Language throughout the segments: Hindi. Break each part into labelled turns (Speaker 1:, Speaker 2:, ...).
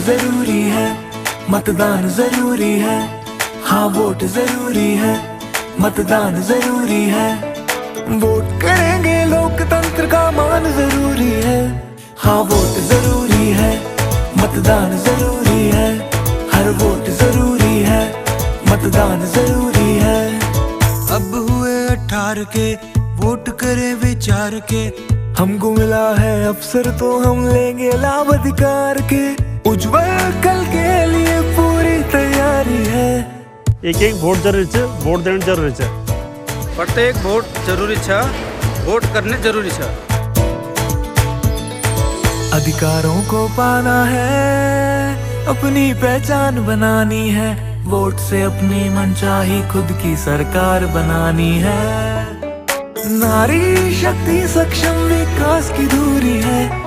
Speaker 1: जरूरी है, मतदान जरूरी है, हाँ वोट जरूरी है, मतदान जरूरी है। वोट करेंगे लोकतंत्र का मान जरूरी है, हाँ वोट जरूरी है, मतदान जरूरी है, हर वोट जरूरी है, मतदान जरूरी है।
Speaker 2: अब हुए 18 के, वोट करें विचार के,
Speaker 1: हमको मिला है अवसर तो हम लेंगे लाभ अधिकार के। उज्जवल कल के लिए पूरी तैयारी है।
Speaker 3: एक वोट जरूरी है, वोट देना जरूरी है।
Speaker 4: प्रत्येक वोट जरूरी है, वोट करने जरूरी है।
Speaker 1: अधिकारों को पाना है, अपनी पहचान बनानी है, वोट से अपनी मनचाही खुद की सरकार बनानी है। नारी शक्ति सक्षम विकास की धूरी है।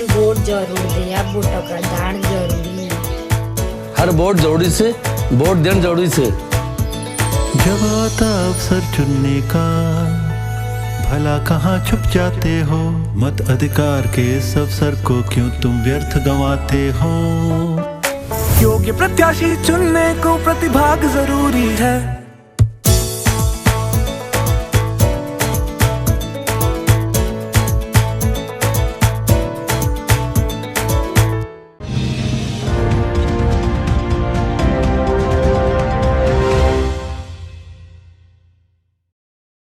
Speaker 5: वोट जरूरी है, वोट का दान जरूरी है।
Speaker 6: हर वोट जरूरी से, वोट देना जरूरी से।
Speaker 7: जब आता अवसर चुनने का, भला कहाँ छुप जाते हो। मत अधिकार के इस अवसर को क्यों तुम व्यर्थ गंवाते हो।
Speaker 1: योग्य प्रत्याशी चुनने को प्रतिभाग जरूरी है।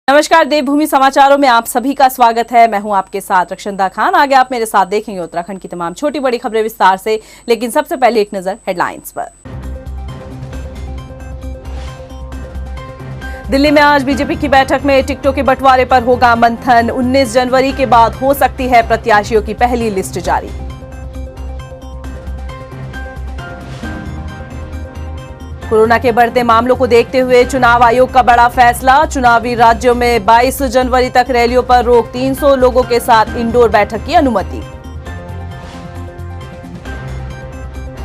Speaker 8: नमस्कार, देवभूमि समाचारों में आप सभी का स्वागत है। मैं हूं आपके साथ रक्षंदा खान। आगे आप मेरे साथ देखेंगे उत्तराखंड की तमाम छोटी बड़ी खबरें विस्तार से, लेकिन सबसे पहले एक नजर हेडलाइंस पर। दिल्ली में आज बीजेपी की बैठक में टिकटों के बंटवारे पर होगा मंथन। 19 जनवरी के बाद हो सकती है प्रत्याशियों की पहली लिस्ट जारी। कोरोना के बढ़ते मामलों को देखते हुए चुनाव आयोग का बड़ा फैसला। चुनावी राज्यों में 22 जनवरी तक रैलियों पर रोक, 300 लोगों के साथ इंडोर बैठक की अनुमति।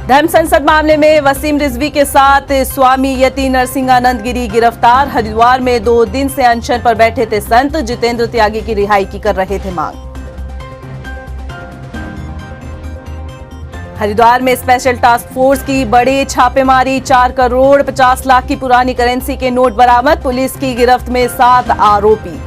Speaker 8: धर्म संसद मामले में वसीम रिजवी के साथ स्वामी यति नरसिंहानंद गिरी गिरफ्तार। हरिद्वार में 2 दिन से अनशन पर बैठे थे संत। जितेंद्र त्यागी की रिहाई की कर रहे थे मांग। हरिद्वार में स्पेशल टास्क फोर्स की बड़ी छापेमारी। 4 करोड़ 50 लाख की पुरानी करेंसी के नोट बरामद। पुलिस की गिरफ्त में 7 आरोपी।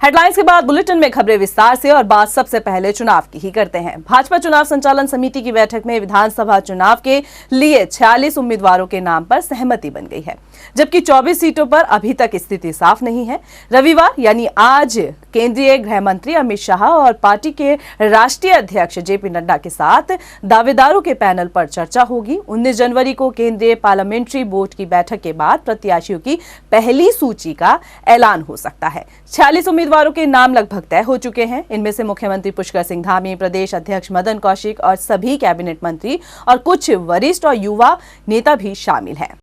Speaker 8: हेडलाइंस के बाद बुलेटिन में खबरें विस्तार से, और बात सबसे पहले चुनाव की ही करते हैं। भाजपा चुनाव संचालन समिति की बैठक में विधानसभा चुनाव के लिए 46 उम्मीदवारों के नाम पर सहमति बन गई है, जबकि 24 सीटों पर अभी तक स्थिति साफ नहीं है। रविवार यानी आज केंद्रीय गृह मंत्री अमित शाह और पार्टी के राष्ट्रीय अध्यक्ष जेपी नड्डा के साथ दावेदारों के पैनल पर चर्चा होगी। 19 जनवरी को केंद्रीय पार्लियामेंट्री बोर्ड की बैठक के बाद प्रत्याशियों की पहली सूची का ऐलान हो सकता है। 46 उम्मीदवारों के नाम लगभग तय हो चुके हैं। इनमें से मुख्यमंत्री पुष्कर सिंह धामी, प्रदेश अध्यक्ष मदन कौशिक और सभी कैबिनेट मंत्री और कुछ वरिष्ठ और युवा नेता भी शामिल हैं।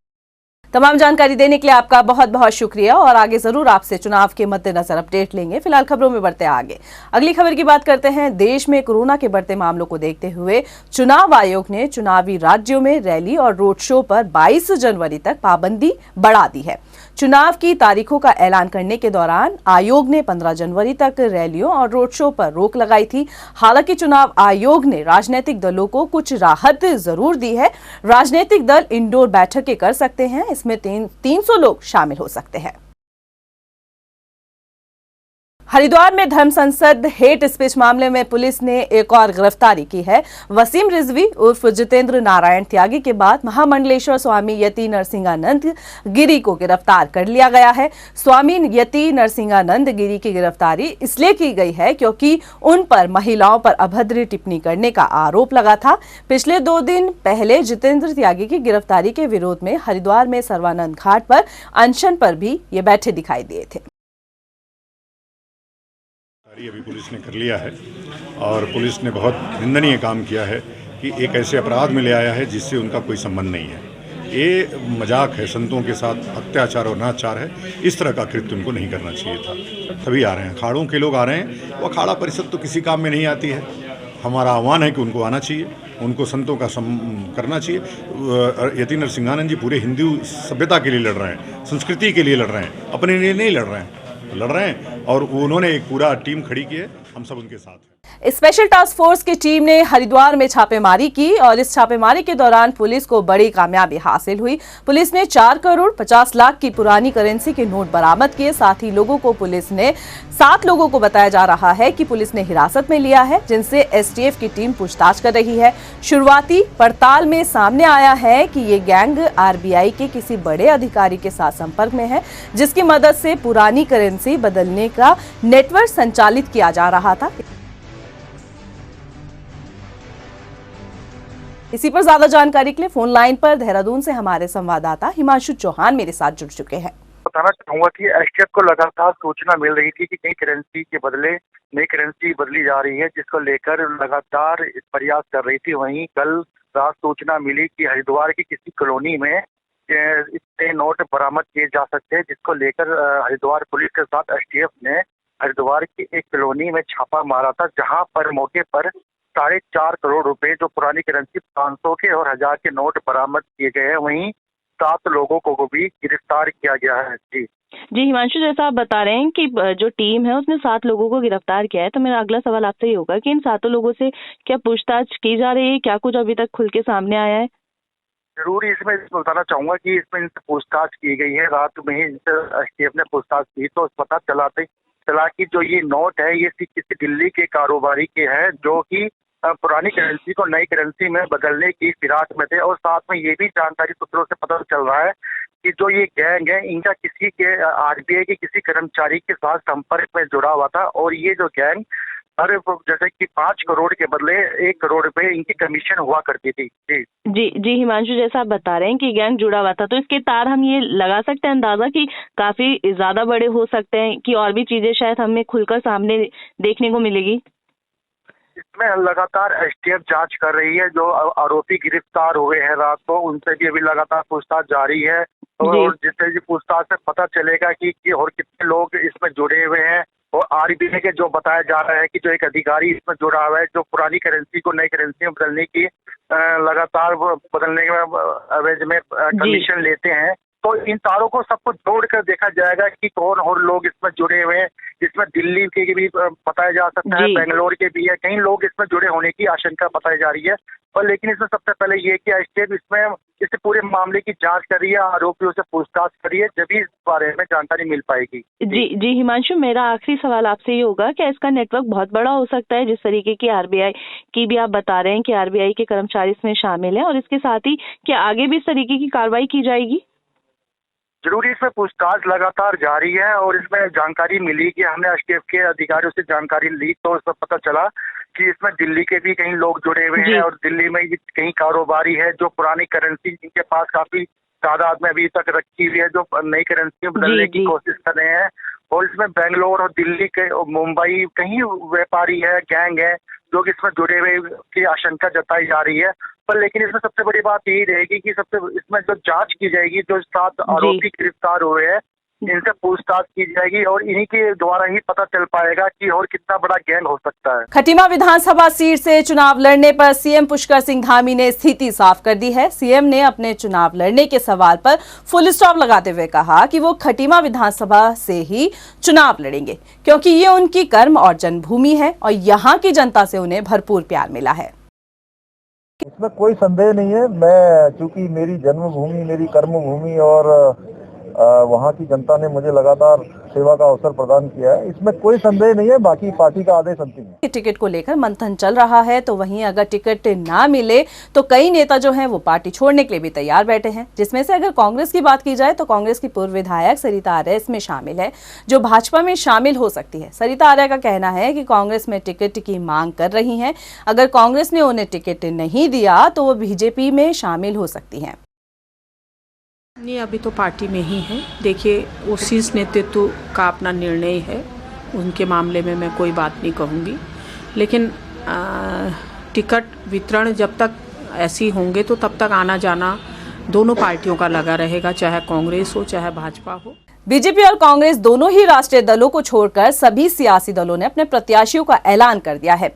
Speaker 8: तमाम जानकारी देने के लिए आपका बहुत बहुत शुक्रिया, और आगे जरूर आपसे चुनाव के मद्देनजर अपडेट लेंगे। फिलहाल खबरों में बढ़ते आगे। अगली खबर की बात करते हैं। देश में कोरोना के बढ़ते मामलों को देखते हुए चुनाव आयोग ने चुनावी राज्यों में रैली और रोड शो पर 22 जनवरी तक पाबंदी बढ़ा दी है। चुनाव की तारीखों का ऐलान करने के दौरान आयोग ने 15 जनवरी तक रैलियों और रोड शो पर रोक लगाई थी। हालांकि चुनाव आयोग ने राजनीतिक दलों को कुछ राहत जरूर दी है। राजनीतिक दल इंडोर बैठकें कर सकते हैं, इसमें 300 लोग शामिल हो सकते हैं। हरिद्वार में धर्म संसद हेट स्पीच मामले में पुलिस ने एक और गिरफ्तारी की है। वसीम रिजवी उर्फ जितेंद्र नारायण त्यागी के बाद महामंडलेश्वर स्वामी यति नरसिंहानंद गिरी को गिरफ्तार कर लिया गया है। स्वामी यति नरसिंहानंद गिरी की गिरफ्तारी इसलिए की गई है क्योंकि उन पर महिलाओं पर अभद्र टिप्पणी करने का आरोप लगा था। पिछले 2 दिन पहले जितेंद्र त्यागी की गिरफ्तारी के विरोध में हरिद्वार में सर्वानंद घाट पर अनशन पर भी ये बैठे दिखाई दिए थे।
Speaker 9: अभी पुलिस ने कर लिया है, और पुलिस ने बहुत निंदनीय काम किया है कि एक ऐसे अपराध में ले आया है जिससे उनका कोई संबंध नहीं है। ये मजाक है, संतों के साथ अत्याचार और नाचार है। इस तरह का कृत्य उनको नहीं करना चाहिए था। सभी आ रहे हैं, अखाड़ों के लोग आ रहे हैं। वो अखाड़ा परिषद तो किसी काम में नहीं आती है। हमारा आह्वान है कि उनको आना चाहिए, उनको संतों का करना चाहिए। यति नरसिंहानंद जी पूरे हिंदू सभ्यता के लिए लड़ रहे हैं, संस्कृति के लिए लड़ रहे हैं, अपने लिए नहीं लड़ रहे हैं, और उन्होंने एक पूरा टीम खड़ी की है। हम सब उनके साथ हैं।
Speaker 8: स्पेशल टास्क फोर्स की टीम ने हरिद्वार में छापेमारी की और इस छापेमारी के दौरान पुलिस को बड़ी कामयाबी हासिल हुई। पुलिस ने 4 करोड़ 50 लाख की पुरानी करेंसी के नोट बरामद किए। साथ ही पुलिस ने 7 लोगों को बताया जा रहा है कि पुलिस ने हिरासत में लिया है, जिनसे एसटीएफ की टीम पूछताछ कर रही है। शुरुआती पड़ताल में सामने आया है कि ये गैंग आरबीआई के किसी बड़े अधिकारी के साथ संपर्क में है, जिसकी मदद से पुरानी करेंसी बदलने का नेटवर्क संचालित किया जा रहा था। इसी पर ज्यादा जानकारी के लिए फोन लाइन पर देहरादून से हमारे संवाददाता हिमांशु चौहान मेरे साथ जुड़ चुके हैं।
Speaker 10: बताना चाहूंगा कि एसटीएफ को लगातार सूचना मिल रही थी कि नई करेंसी के बदले नई करेंसी बदली जा रही है, जिसको लेकर लगातार प्रयास कर रही थी। वहीं कल रात सूचना मिली कि हरिद्वार की किसी कॉलोनी में इतने नोट बरामद किए जा सकते हैं, जिसको लेकर हरिद्वार पुलिस के साथ एसटीएफ ने हरिद्वार की एक कॉलोनी में छापा मारा था, जहां पर मौके पर 4.5 करोड़ रुपए जो पुरानी करेंसी 500 के और 1000 के नोट बरामद किए गए हैं। वहीं 7 लोगों को भी गिरफ्तार किया गया है।
Speaker 11: जी हिमांशु, जैसा आप बता रहे हैं कि जो टीम है उसने 7 लोगों को गिरफ्तार किया है, तो मेरा अगला सवाल आपसे ये होगा कि इन 7 लोगों से क्या पूछताछ की जा रही है? क्या कुछ अभी तक खुल के सामने आया है?
Speaker 10: जरूर इसमें बताना चाहूंगा कि इसमें इनसे पूछताछ की गई है। रात में ही एसटीएफ ने पूछताछ की तो पता चला कि जो ये नोट है ये किसी दिल्ली के कारोबारी के हैं, जो कि पुरानी करेंसी को नई करेंसी में बदलने की फिराक में थे। और साथ में ये भी जानकारी सूत्रों से पता चल रहा है कि जो ये गैंग है इनका किसी के आरबीआई के किसी कर्मचारी के साथ संपर्क में जुड़ा हुआ था। और ये जो गैंग हर जैसे कि 5 करोड़ के बदले 1 करोड़ रुपए इनकी कमीशन हुआ करती थी।
Speaker 11: जी हिमांशु, जैसा आप बता रहे हैं कि गैंग जुड़ा हुआ था, तो इसके तार हम ये लगा सकते हैं अंदाजा कि काफी ज्यादा बड़े हो सकते हैं, कि और भी चीजें शायद हमें खुलकर सामने देखने को मिलेगी?
Speaker 10: इसमें लगातार एसटीएफ जांच कर रही है। जो आरोपी गिरफ्तार हुए हैं रात को, उनसे भी अभी लगातार पूछताछ जारी है। और जिससे भी पूछताछ से पता चलेगा कि और कितने लोग इसमें जुड़े हुए हैं। और आरबीआई के जो बताया जा रहा है कि जो एक अधिकारी इसमें जुड़ा हुआ है, जो पुरानी करेंसी को नई करेंसी में बदलने की लगातार बदलने के एवज में कमीशन लेते हैं। तो इन तारों को सबको जोड़कर देखा जाएगा कि कौन और लोग इसमें जुड़े हुए हैं। इसमें दिल्ली के भी बताया जा सकता है, बेंगलोर के भी है, कई लोग इसमें जुड़े होने की आशंका बताई जा रही है। और लेकिन इसमें सबसे पहले ये कि एसटीएफ इसमें इस पूरे मामले की जांच कर रही है, आरोपियों से पूछताछ कर रही है, जब इस बारे में जानकारी मिल पाएगी।
Speaker 11: जी हिमांशु, मेरा आखिरी सवाल आपसे ये होगा कि इसका नेटवर्क बहुत बड़ा हो सकता है, जिस तरीके की आरबीआई की भी आप बता रहे हैं कि आरबीआई के कर्मचारी इसमें शामिल हैं, और इसके साथ ही क्या आगे भी इस तरीके की कार्रवाई की जाएगी?
Speaker 10: जरूरी इसमें पूछताछ लगातार जारी है। और इसमें जानकारी मिली कि हमने एसटीएफ के अधिकारियों से जानकारी ली, तो इसमें पता चला कि इसमें दिल्ली के भी कई लोग जुड़े हुए हैं। और दिल्ली में कई कारोबारी है जो पुरानी करेंसी जिनके पास काफी तादाद में अभी तक रखी हुई है, जो नई करेंसी में बदलने की कोशिश कर रहे हैं। और इसमें बेंगलोर और दिल्ली के मुंबई कई व्यापारी है, गैंग है, जो कि इसमें जुड़े हुए की आशंका जताई जा रही है। पर लेकिन इसमें सबसे बड़ी बात यही रहेगी कि इसमें जो जांच की जाएगी, जो 7 आरोपी गिरफ्तार हुए हैं इनसे पूछताछ की जाएगी, और इन्हीं के द्वारा ही पता चल पाएगा कि और कितना बड़ा गैंग हो सकता है।
Speaker 8: खटीमा विधानसभा सीट से चुनाव लड़ने पर सीएम पुष्कर सिंह धामी ने स्थिति साफ कर दी है। सीएम ने अपने चुनाव लड़ने के सवाल पर फुल स्टॉप लगाते हुए कहा कि वो खटीमा विधानसभा से ही चुनाव लड़ेंगे, क्योंकि ये उनकी कर्म और जन्मभूमि है और यहाँ की जनता से उन्हें भरपूर प्यार मिला है।
Speaker 12: इसमें कोई संदेह नहीं है। मैं चूंकि मेरी जन्मभूमि, मेरी कर्मभूमि और वहाँ की जनता ने मुझे लगातार सेवा का अवसर प्रदान किया है, इसमें कोई संदेह नहीं है। बाकी पार्टी का आदेश अंतिम है।
Speaker 8: टिकट को लेकर मंथन चल रहा है, तो वहीं अगर टिकट ना मिले तो कई नेता जो हैं वो पार्टी छोड़ने के लिए भी तैयार बैठे हैं। जिसमें से अगर कांग्रेस की बात की जाए तो कांग्रेस की पूर्व विधायक सरिता आर्या इसमें शामिल है, जो भाजपा में शामिल हो सकती है। सरिता आर्या का कहना है कि कांग्रेस में टिकट की मांग कर रही है। अगर कांग्रेस ने उन्हें टिकट नहीं दिया तो वो बीजेपी में शामिल हो सकती है।
Speaker 13: नहीं, अभी तो पार्टी में ही है। देखिए, वो शीर्ष नेतृत्व का अपना निर्णय है, उनके मामले में मैं कोई बात नहीं कहूँगी। लेकिन टिकट वितरण जब तक ऐसी होंगे तो तब तक आना जाना दोनों पार्टियों का लगा रहेगा, चाहे कांग्रेस हो चाहे भाजपा हो।
Speaker 8: बीजेपी और कांग्रेस दोनों ही राष्ट्रीय दलों को छोड़कर सभी सियासी दलों ने अपने प्रत्याशियों का ऐलान कर दिया है।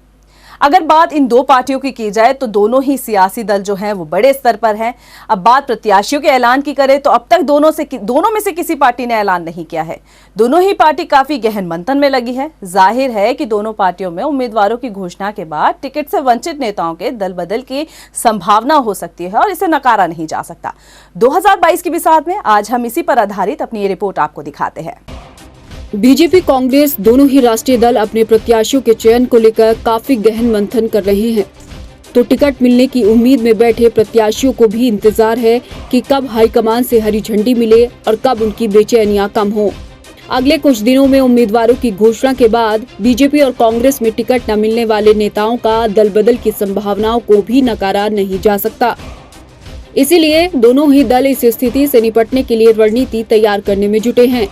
Speaker 8: अगर बात इन दो पार्टियों की जाए तो दोनों ही सियासी दल जो हैं वो बड़े स्तर पर हैं। अब बात प्रत्याशियों के ऐलान की करें तो अब तक दोनों में से किसी पार्टी ने ऐलान नहीं किया है। दोनों ही पार्टी काफी गहन मंथन में लगी है। जाहिर है कि दोनों पार्टियों में उम्मीदवारों की घोषणा के बाद टिकट से वंचित नेताओं के दल बदल की संभावना हो सकती है और इसे नकारा नहीं जा सकता। 2022 की बिसात में आज हम इसी पर आधारित अपनी ये रिपोर्ट आपको दिखाते हैं।
Speaker 14: बीजेपी कांग्रेस दोनों ही राष्ट्रीय दल अपने प्रत्याशियों के चयन को लेकर काफी गहन मंथन कर रहे हैं, तो टिकट मिलने की उम्मीद में बैठे प्रत्याशियों को भी इंतजार है कि कब हाईकमान से हरी झंडी मिले और कब उनकी बेचैनियां कम हो। अगले कुछ दिनों में उम्मीदवारों की घोषणा के बाद बीजेपी और कांग्रेस में टिकट न मिलने वाले नेताओं का दल बदल की संभावनाओं को भी नकारा नहीं जा सकता। इसीलिए दोनों ही दल इस स्थिति से निपटने के लिए रणनीति तैयार करने में जुटे हैं।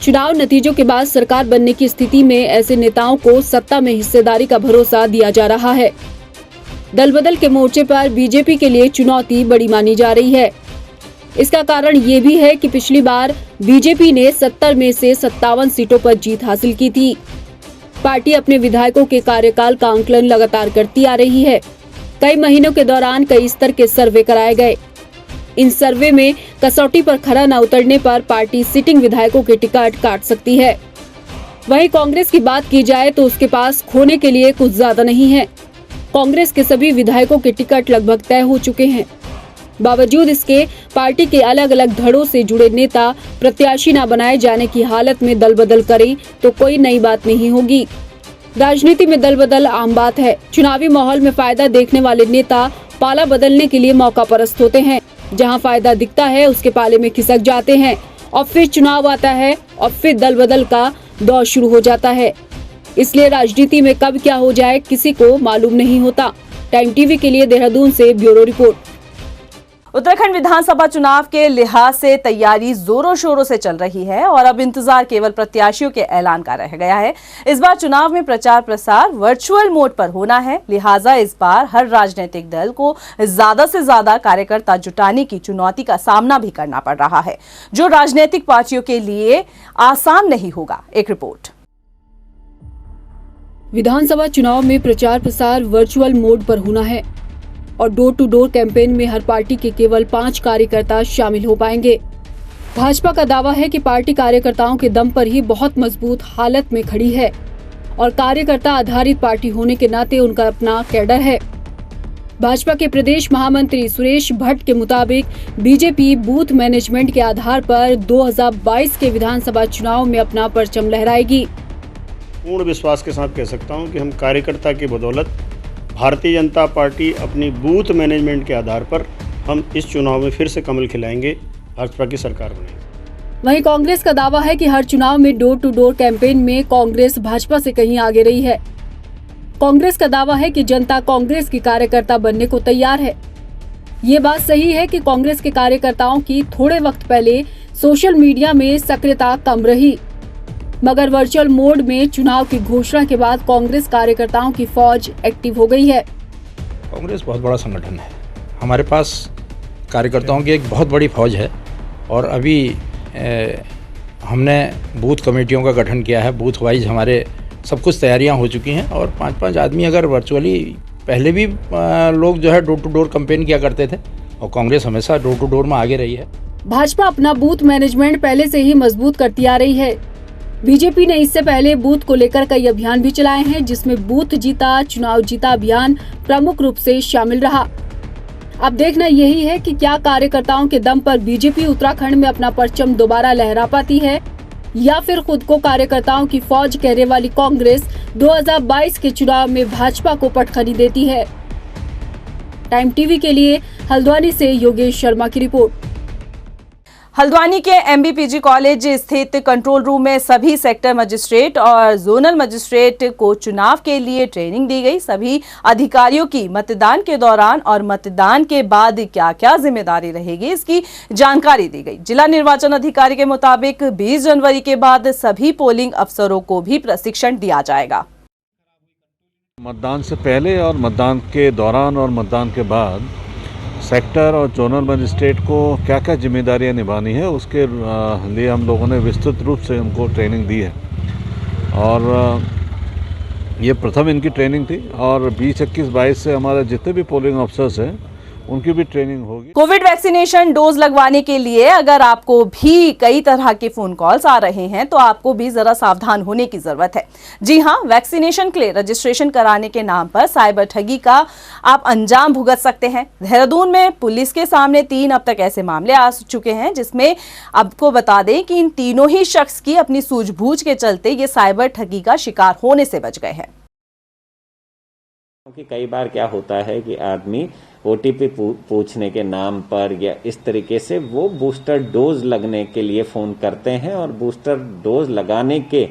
Speaker 14: चुनाव नतीजों के बाद सरकार बनने की स्थिति में ऐसे नेताओं को सत्ता में हिस्सेदारी का भरोसा दिया जा रहा है। दल बदल के मोर्चे पर बीजेपी के लिए चुनौती बड़ी मानी जा रही है। इसका कारण ये भी है कि पिछली बार बीजेपी ने 70 में से 57 सीटों पर जीत हासिल की थी। पार्टी अपने विधायकों के कार्यकाल का आंकलन लगातार करती आ रही है। कई महीनों के दौरान कई स्तर के सर्वे कराए गए। इन सर्वे में कसौटी पर खरा न उतरने पर पार्टी सिटिंग विधायकों के टिकट काट सकती है। वहीं कांग्रेस की बात की जाए तो उसके पास खोने के लिए कुछ ज्यादा नहीं है। कांग्रेस के सभी विधायकों के टिकट लगभग तय हो चुके हैं। बावजूद इसके पार्टी के अलग अलग धड़ों से जुड़े नेता प्रत्याशी न बनाए जाने की हालत में दल बदल करें तो कोई नई बात नहीं होगी। राजनीति में दल बदल आम बात है। चुनावी माहौल में फायदा देखने वाले नेता पाला बदलने के लिए मौका परस्त होते हैं। जहां फायदा दिखता है उसके पाले में खिसक जाते हैं और फिर चुनाव आता है और फिर दल बदल का दौर शुरू हो जाता है। इसलिए राजनीति में कब क्या हो जाए किसी को मालूम नहीं होता। टाइम टीवी के लिए देहरादून से ब्यूरो रिपोर्ट।
Speaker 8: उत्तराखंड विधानसभा चुनाव के लिहाज से तैयारी जोरों शोरों से चल रही है और अब इंतजार केवल प्रत्याशियों के ऐलान का रह गया है। इस बार चुनाव में प्रचार प्रसार वर्चुअल मोड पर होना है, लिहाजा इस बार हर राजनीतिक दल को ज्यादा से ज्यादा कार्यकर्ता जुटाने की चुनौती का सामना भी करना पड़ रहा है, जो राजनीतिक पार्टियों के लिए आसान नहीं होगा। एक रिपोर्ट।
Speaker 14: विधानसभा चुनाव में प्रचार प्रसार वर्चुअल मोड पर होना है और डोर टू डोर कैंपेन में हर पार्टी के केवल 5 कार्यकर्ता शामिल हो पाएंगे। भाजपा का दावा है कि पार्टी कार्यकर्ताओं के दम पर ही बहुत मजबूत हालत में खड़ी है और कार्यकर्ता आधारित पार्टी होने के नाते उनका अपना कैडर है। भाजपा के प्रदेश महामंत्री सुरेश भट्ट के मुताबिक बीजेपी बूथ मैनेजमेंट के आधार पर 2022 के विधानसभा चुनाव में अपना परचम लहराएगी।
Speaker 3: पूर्ण विश्वास के साथ कह सकता हूं कि हम कार्यकर्ता की बदौलत भारतीय जनता पार्टी अपनी बूथ मैनेजमेंट के आधार पर हम इस चुनाव में फिर से कमल खिलाएंगे, भाजपा की सरकार बनेगी।
Speaker 14: वहीं कांग्रेस का दावा है कि हर चुनाव में डोर टू डोर कैंपेन में कांग्रेस भाजपा से कहीं आगे रही है। कांग्रेस का दावा है कि जनता कांग्रेस की कार्यकर्ता बनने को तैयार है। ये बात सही है कि कांग्रेस के कार्यकर्ताओं की थोड़े वक्त पहले सोशल मीडिया में सक्रियता कम रही, मगर वर्चुअल मोड में चुनाव की घोषणा के बाद कांग्रेस कार्यकर्ताओं की फौज एक्टिव हो गई है।
Speaker 15: कांग्रेस बहुत बड़ा संगठन है, हमारे पास कार्यकर्ताओं की एक बहुत बड़ी फौज है और अभी हमने बूथ कमेटियों का गठन किया है। बूथ वाइज हमारे सब कुछ तैयारियां हो चुकी हैं और 5-5 आदमी अगर वर्चुअली, पहले भी लोग जो है डोर टू डोर कैंपेन किया करते थे और कांग्रेस हमेशा डोर टू डोर में आगे रही है।
Speaker 14: भाजपा अपना बूथ मैनेजमेंट पहले से ही मजबूत करती आ रही है। बीजेपी ने इससे पहले बूथ को लेकर कई अभियान भी चलाए हैं, जिसमें बूथ जीता चुनाव जीता अभियान प्रमुख रूप से शामिल रहा। अब देखना यही है कि क्या कार्यकर्ताओं के दम पर बीजेपी उत्तराखंड में अपना परचम दोबारा लहरा पाती है या फिर खुद को कार्यकर्ताओं की फौज कहने वाली कांग्रेस 2022 के चुनाव में भाजपा को पटखनी देती है। टाइम टीवी के लिए हल्द्वानी से योगेश शर्मा की रिपोर्ट।
Speaker 8: हल्द्वानी के एमबीपीजी कॉलेज स्थित कंट्रोल रूम में सभी सेक्टर मजिस्ट्रेट और जोनल मजिस्ट्रेट को चुनाव के लिए ट्रेनिंग दी गई। सभी अधिकारियों की मतदान के दौरान और मतदान के बाद क्या क्या जिम्मेदारी रहेगी, इसकी जानकारी दी गई। जिला निर्वाचन अधिकारी के मुताबिक 20 जनवरी के बाद सभी पोलिंग अफसरों को भी प्रशिक्षण दिया जाएगा।
Speaker 16: मतदान से पहले और मतदान के दौरान और मतदान के बाद सेक्टर और जोनल मजिस्ट्रेट को क्या क्या जिम्मेदारियां निभानी है, उसके लिए हम लोगों ने विस्तृत रूप से उनको ट्रेनिंग दी है। और ये प्रथम इनकी ट्रेनिंग थी और 20, 21, 22 से हमारे जितने भी पोलिंग ऑफिसर्स हैं उनकी भी ट्रेनिंग होगी।
Speaker 8: कोविड वैक्सीनेशन डोज लगवाने के लिए अगर आपको भी कई तरह के फोन कॉल्स आ रहे हैं तो आपको भी जरा सावधान होने की जरूरत है। जी हां, वैक्सीनेशन के लिए रजिस्ट्रेशन कराने के नाम पर साइबर ठगी का आप अंजाम भुगत सकते हैं। देहरादून में पुलिस के सामने 3 अब तक ऐसे मामले आ चुके हैं जिसमें आपको बता दें कि इन तीनों ही शख्स की अपनी सूझबूझ के चलते ये साइबर ठगी का शिकार होने से बच गए हैं।
Speaker 17: क्योंकि कई बार क्या होता है कि आदमी OTP पूछने के नाम पर या इस तरीके से वो बूस्टर डोज लगने के लिए फ़ोन करते हैं और बूस्टर डोज लगाने के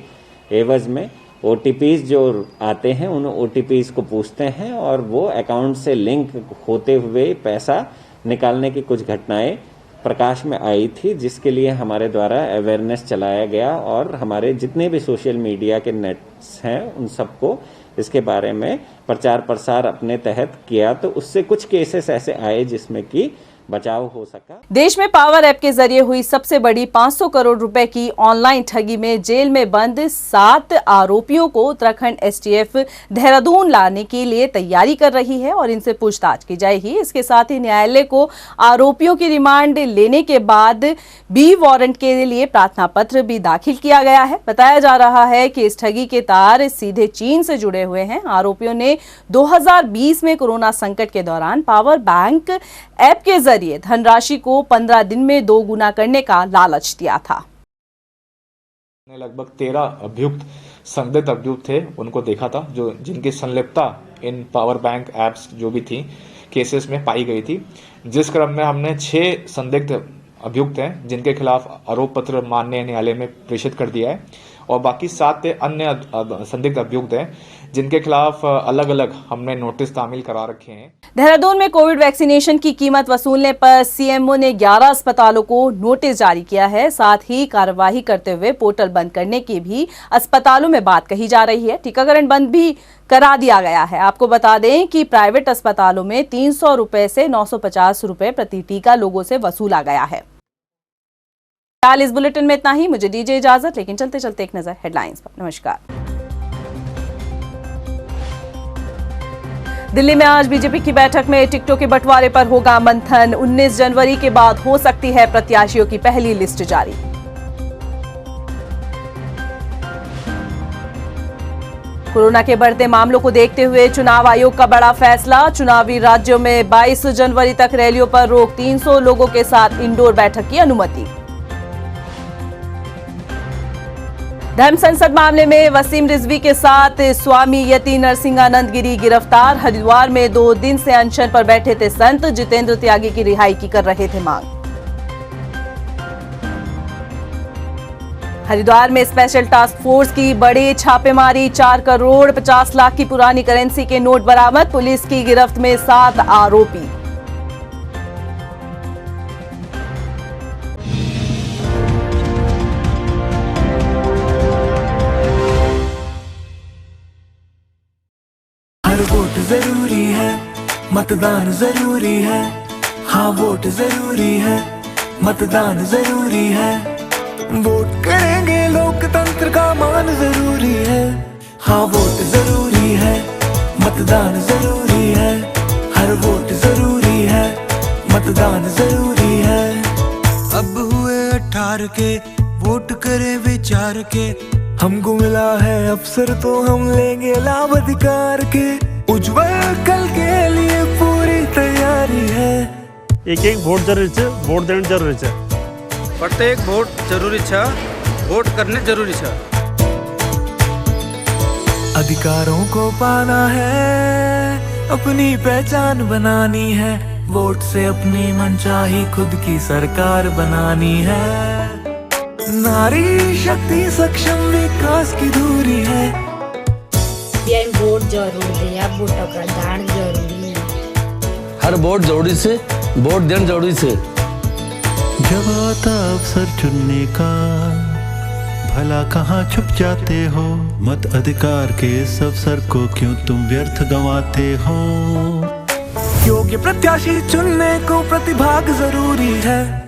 Speaker 17: एवज में OTPs जो आते हैं उन OTPs को पूछते हैं और वो अकाउंट से लिंक होते हुए पैसा निकालने की कुछ घटनाएं प्रकाश में आई थी, जिसके लिए हमारे द्वारा अवेयरनेस चलाया गया और हमारे जितने भी सोशल मीडिया के नेट्स हैं उन सबको इसके बारे में प्रचार प्रसार अपने तहत किया, तो उससे कुछ केसेस ऐसे आए जिसमें कि बचाव हो सका।
Speaker 8: देश में पावर ऐप के जरिए हुई सबसे बड़ी 500 करोड़ रुपए की ऑनलाइन ठगी में जेल में बंद 7 आरोपियों को उत्तराखंड STF देहरादून लाने के लिए तैयारी कर रही है और इनसे पूछताछ की जाएगी। इसके साथ ही न्यायालय को आरोपियों की रिमांड लेने के बाद बी वारंट के लिए प्रार्थना पत्र भी दाखिल किया गया है। बताया जा रहा है कि इस ठगी के तार सीधे चीन से जुड़े हुए हैं। आरोपियों ने 2020 में कोरोना संकट के दौरान पावर बैंक ऐप के जरिए धनराशि को 15 दिन में 2 गुना करने का लालच दिया था।
Speaker 18: लगभग 13 अभियुक्त संदिग्ध अभियुक्त थे, उनको देखा था जो जिनकी संलिप्तता इन पावर बैंक एप्स जो भी थी केसेस में पाई गई थी, जिस क्रम में हमने 6 संदिग्ध अभियुक्त हैं जिनके खिलाफ आरोप पत्र माननीय न्यायालय में प्रेषित कर दिया है और बाकी 7 अन्य संदिग्ध अभियुक्त हैं जिनके खिलाफ अलग अलग हमने नोटिस तामील करा रखे हैं।
Speaker 8: देहरादून में कोविड वैक्सीनेशन की कीमत वसूलने पर CMO ने 11 अस्पतालों को नोटिस जारी किया है। साथ ही कार्यवाही करते हुए पोर्टल बंद करने की भी अस्पतालों में बात कही जा रही है। टीकाकरण बंद भी करा दिया गया है। आपको बता दें कि प्राइवेट अस्पतालों में 300 रुपए से 950 रुपए प्रति टीका लोगों से वसूला गया है। फिलहाल इस बुलेटिन में इतना ही। मुझे दीजिए इजाजत, लेकिन चलते चलते एक नजर हेडलाइंस पर। नमस्कार। दिल्ली में आज बीजेपी की बैठक में टिकटों के बंटवारे पर होगा मंथन। 19 जनवरी के बाद हो सकती है प्रत्याशियों की पहली लिस्ट जारी। कोरोना के बढ़ते मामलों को देखते हुए चुनाव आयोग का बड़ा फैसला। चुनावी राज्यों में 22 जनवरी तक रैलियों पर रोक। 300 लोगों के साथ इंडोर बैठक की अनुमति। धर्म संसद मामले में वसीम रिजवी के साथ स्वामी यति नरसिंहानंद गिरी गिरफ्तार। हरिद्वार में 2 दिन से अनशन पर बैठे थे संत। जितेंद्र त्यागी की रिहाई की कर रहे थे मांग। हरिद्वार में स्पेशल टास्क फोर्स की बड़ी छापेमारी। 4 करोड़ 50 लाख की पुरानी करेंसी के नोट बरामद। पुलिस की गिरफ्त में 7 आरोपी।
Speaker 1: हर वोट जरूरी है, मतदान जरूरी है। हाँ वोट जरूरी है, मतदान जरूरी है। वोट करेंगे लोकतंत्र का मान जरूरी है। हाँ वोट जरूरी है, मतदान जरूरी है। हर वोट जरूरी है, मतदान जरूरी है।
Speaker 2: अब हुए 18 के, वोट करें विचार के।
Speaker 1: हमको मिला है अवसर तो हम लेंगे लाभ अधिकार के। उज्जवल कल के लिए पूरी तैयारी है।
Speaker 3: एक वोट जरूरी है, वोट देना जरूरी है।
Speaker 4: प्रत्येक वोट जरूरी है, वोट करने जरूरी है।
Speaker 1: अधिकारों को पाना है, अपनी पहचान बनानी है। वोट से अपनी मनचाही खुद की सरकार बनानी है। नारी शक्ति सक्षम विकास की दूरी है।
Speaker 5: वोट जरूरी है, वोटों का दान जरूरी है।
Speaker 6: हर वोट जरूरी से, वोट देना जरूरी से।
Speaker 7: जब आता अवसर चुनने का, भला कहाँ छुप जाते हो। मत अधिकार के इस अवसर को क्यों तुम व्यर्थ गंवाते हो।
Speaker 1: योग्य प्रत्याशी चुनने को प्रतिभाग जरूरी है।